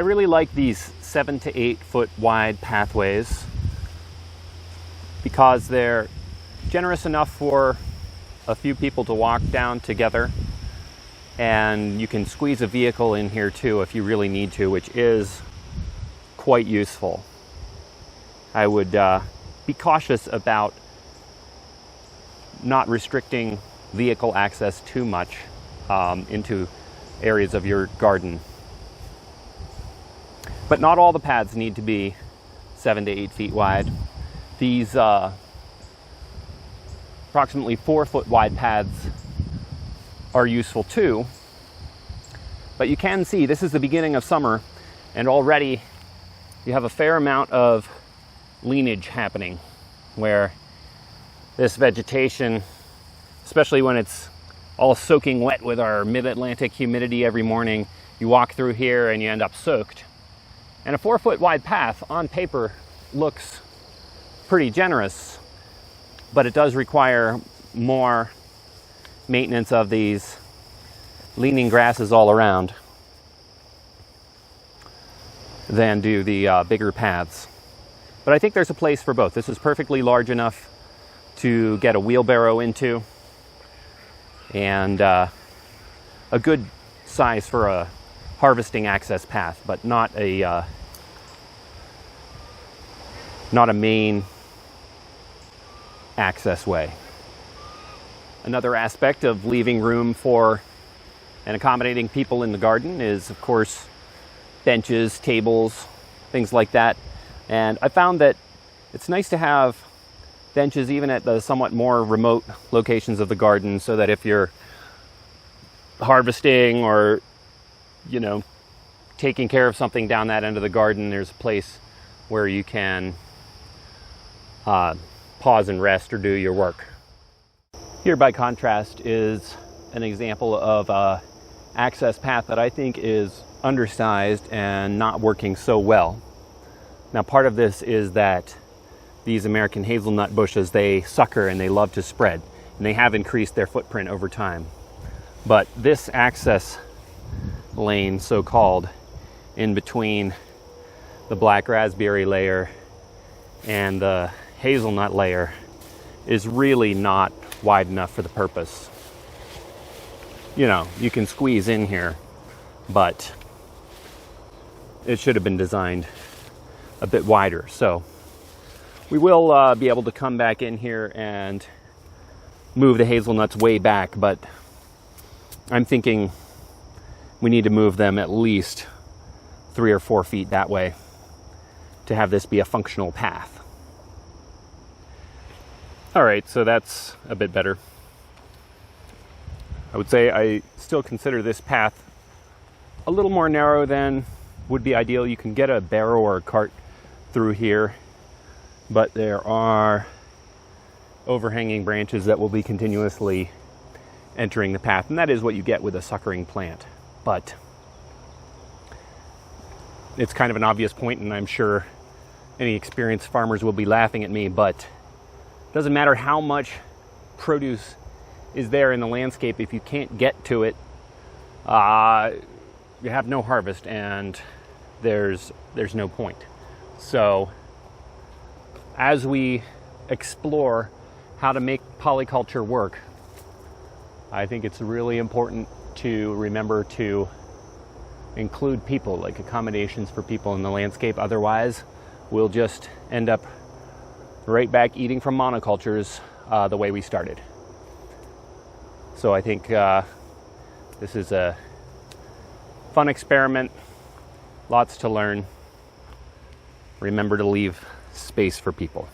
really like these 7 to 8 foot wide pathways because they're generous enough for a few people to walk down together, and you can squeeze a vehicle in here too if you really need to, which is quite useful. I would be cautious about not restricting vehicle access too much into areas of your garden. But not all the paths need to be 7 to 8 feet wide. These approximately 4 foot wide paths are useful too. But you can see this is the beginning of summer, and already you have a fair amount of leanage happening, where this vegetation, especially when it's all soaking wet with our mid-Atlantic humidity every morning, you walk through here and you end up soaked. And a 4 foot wide path on paper looks pretty generous, but it does require more maintenance of these leaning grasses all around than do the bigger paths. But I think there's a place for both. This is perfectly large enough to get a wheelbarrow into, and a good size for a harvesting access path, but not a main access way. Another aspect of leaving room for and accommodating people in the garden is, of course, benches, tables, things like that. And I found that it's nice to have benches even at the somewhat more remote locations of the garden, so that if you're harvesting or, taking care of something down that end of the garden, there's a place where you can pause and rest or do your work. Here, by contrast, is an example of an access path that I think is undersized and not working so well. Now, part of this is that these American hazelnut bushes, they sucker and they love to spread, and they have increased their footprint over time. But this access lane, so-called, in between the black raspberry layer and the hazelnut layer, is really not wide enough for the purpose. You can squeeze in here, but it should have been designed a bit wider. So we will be able to come back in here and move the hazelnuts way back, but I'm thinking we need to move them at least 3 or 4 feet that way to have this be a functional path. All right, so that's a bit better. I would say I still consider this path a little more narrow than would be ideal. You can get a barrow or a cart through here, but there are overhanging branches that will be continuously entering the path, and that is what you get with a suckering plant. But it's kind of an obvious point, and I'm sure any experienced farmers will be laughing at me, but it doesn't matter how much produce is there in the landscape. If you can't get to it, you have no harvest, and there's no point. So as we explore how to make polyculture work, I think it's really important to remember to include people, like accommodations for people in the landscape. Otherwise, we'll just end up right back eating from monocultures the way we started. So I think this is a fun experiment, lots to learn. Remember to leave space for people.